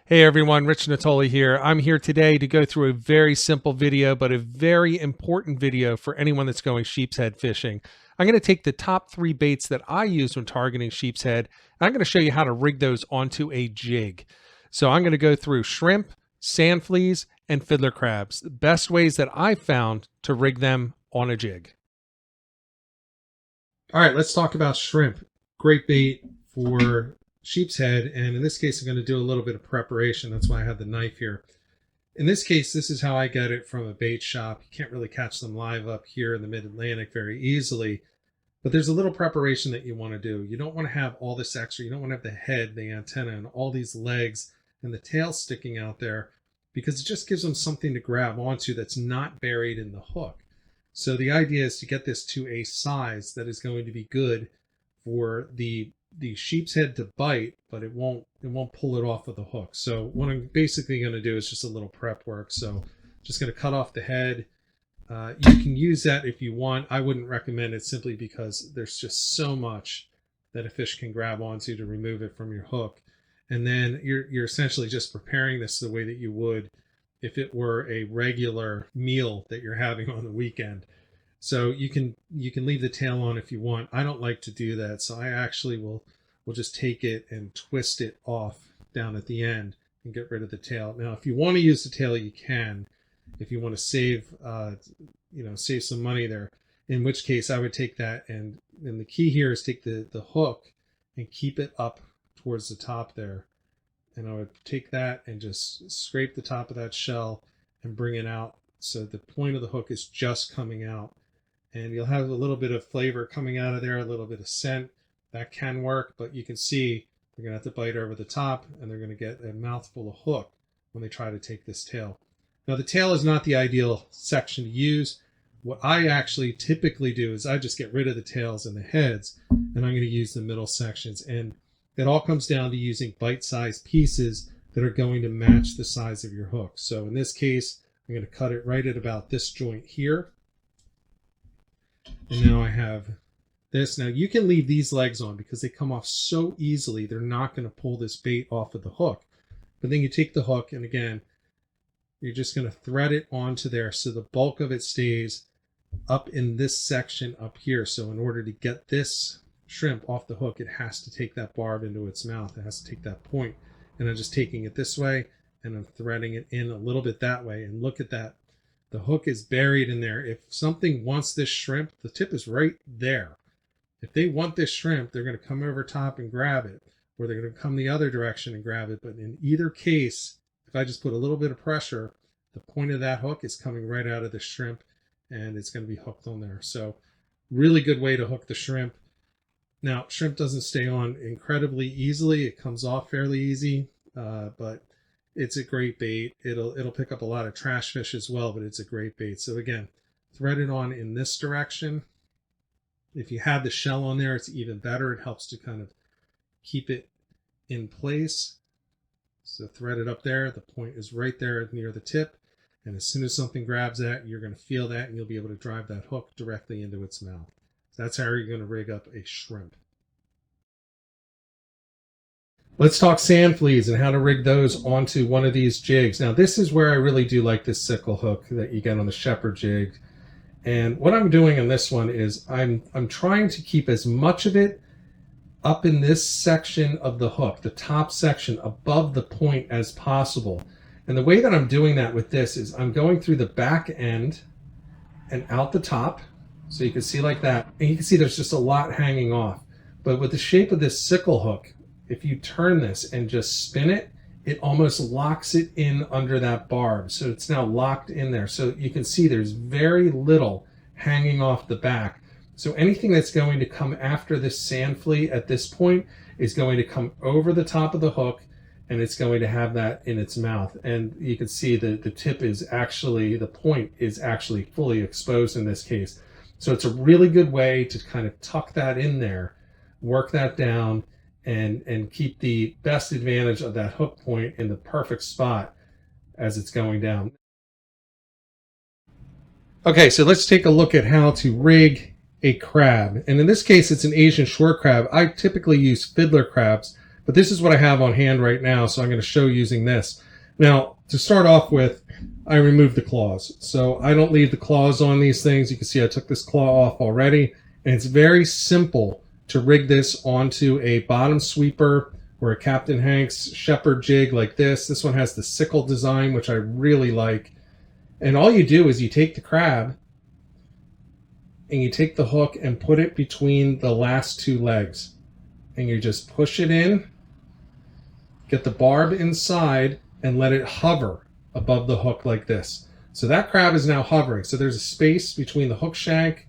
Hey everyone, Rich Natoli here. I'm here today to go through a very simple video, but a very important video for anyone that's going sheepshead fishing. I'm going to take the top 3 baits that I use when targeting sheepshead, and I'm going to show you how to rig those onto a jig. So I'm going to go through shrimp, sand fleas, and fiddler crabs, the best ways that I've found to rig them on a jig. All right, let's talk about shrimp. Great bait for sheepshead, and in this case I'm going to do a little bit of preparation. That's why I have the knife here. In this case, this is how I get it from a bait shop. You can't really catch them live up here in the mid-Atlantic very easily, but there's a little preparation that you want to do. You don't want to have all this extra. You don't want to have the head, the antenna, and all these legs and the tail sticking out there, because it just gives them something to grab onto that's not buried in the hook. So the idea is to get this to a size that is going to be good for the sheepshead to bite, but it won't pull it off with the hook. So what I'm basically going to do is just a little prep work. So just going to cut off the head. You can use that if you want. I wouldn't recommend it simply because there's just so much that a fish can grab onto to remove it from your hook. And then you're essentially just preparing this the way that you would if it were a regular meal that you're having on the weekend. So you can leave the tail on if you want. I don't like to do that, so I actually will just take it and twist it off down at the end and get rid of the tail. Now, if you want to use the tail, you can. If you want to save save some money there, in which case I would take that, and the key here is take the hook and keep it up towards the top there. And I would take that and just scrape the top of that shell and bring it out so the point of the hook is just coming out. And you'll have a little bit of flavor coming out of there, a little bit of scent. That can work, but you can see they're going to have to bite over the top, and they're going to get a mouthful of hook when they try to take this tail. Now, the tail is not the ideal section to use. What I actually typically do is I just get rid of the tails and the heads, and I'm going to use the middle sections. And it all comes down to using bite-sized pieces that are going to match the size of your hook. So in this case, I'm going to cut it right at about this joint here. And now I have this. Now you can leave these legs on because they come off so easily. They're not going to pull this bait off of the hook. But then you take the hook, and again, you're just going to thread it onto there so the bulk of it stays up in this section up here. So in order to get this shrimp off the hook, it has to take that barb into its mouth. It has to take that point. And I'm just taking it this way, and I'm threading it in a little bit that way. And look at that. The hook is buried in there. If something wants this shrimp, the tip is right there. If they want this shrimp, they're going to come over top and grab it, or they're going to come the other direction and grab it. But in either case, if I just put a little bit of pressure, the point of that hook is coming right out of the shrimp, and it's going to be hooked on there. So really good way to hook the shrimp. Now, shrimp doesn't stay on incredibly easily. It comes off fairly easy, but it's a great bait. It'll pick up a lot of trash fish as well, but it's a great bait. So again, thread it on in this direction. If you have the shell on there, it's even better. It helps to kind of keep it in place. So thread it up there. The point is right there near the tip. And as soon as something grabs that, you're going to feel that, and you'll be able to drive that hook directly into its mouth. So that's how you're going to rig up a shrimp. Let's talk sand fleas and how to rig those onto one of these jigs. Now, this is where I really do like this sickle hook that you get on the shepherd jig. And what I'm doing on this one is I'm trying to keep as much of it up in this section of the hook, the top section above the point as possible. And the way that I'm doing that with this is I'm going through the back end and out the top. So you can see like that. And you can see there's just a lot hanging off. But with the shape of this sickle hook, if you turn this and just spin it, it almost locks it in under that barb. So it's now locked in there. So you can see there's very little hanging off the back. So anything that's going to come after this sand flea at this point is going to come over the top of the hook, and it's going to have that in its mouth. And you can see the tip is actually, the point is actually fully exposed in this case. So it's a really good way to kind of tuck that in there, work that down, and keep the best advantage of that hook point in the perfect spot as it's going down. Okay, so let's take a look at how to rig a crab. And in this case, it's an Asian shore crab. I typically use fiddler crabs, But this is what I have on hand right now, so I'm going to show using this. Now, to start off with, I removed the claws. So I don't leave the claws on these things. You can see I took this claw off already. And it's very simple to rig this onto a bottom sweeper or a Captain Hank's shepherd jig like this. This one has the sickle design, which I really like. And all you do is you take the crab and you take the hook and put it between the last two legs. And you just push it in, get the barb inside, and let it hover above the hook like this. So that crab is now hovering. So there's a space between the hook shank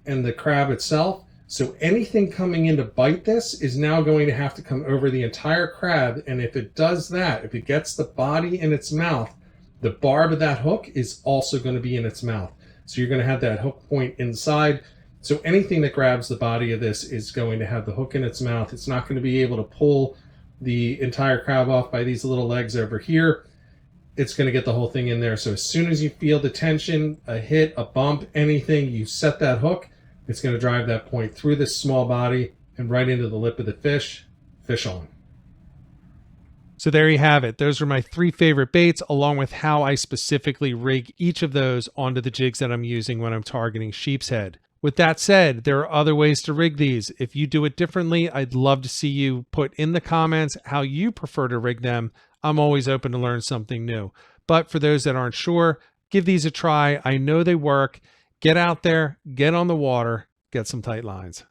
and the crab itself. So anything coming in to bite this is now going to have to come over the entire crab. And if it does that, if it gets the body in its mouth, the barb of that hook is also going to be in its mouth. So you're going to have that hook point inside. So anything that grabs the body of this is going to have the hook in its mouth. It's not going to be able to pull the entire crab off by these little legs over here. It's going to get the whole thing in there. So as soon as you feel the tension, a hit, a bump, anything, you set that hook, it's going to drive that point through this small body and right into the lip of the fish. Fish on. So there you have it. Those are my 3 favorite baits, along with how I specifically rig each of those onto the jigs that I'm using when I'm targeting sheepshead. With that said, there are other ways to rig these. If you do it differently, I'd love to see you put in the comments how you prefer to rig them. I'm always open to learn something new. But for those that aren't sure, give these a try. I know they work. Get out there, get on the water, get some tight lines.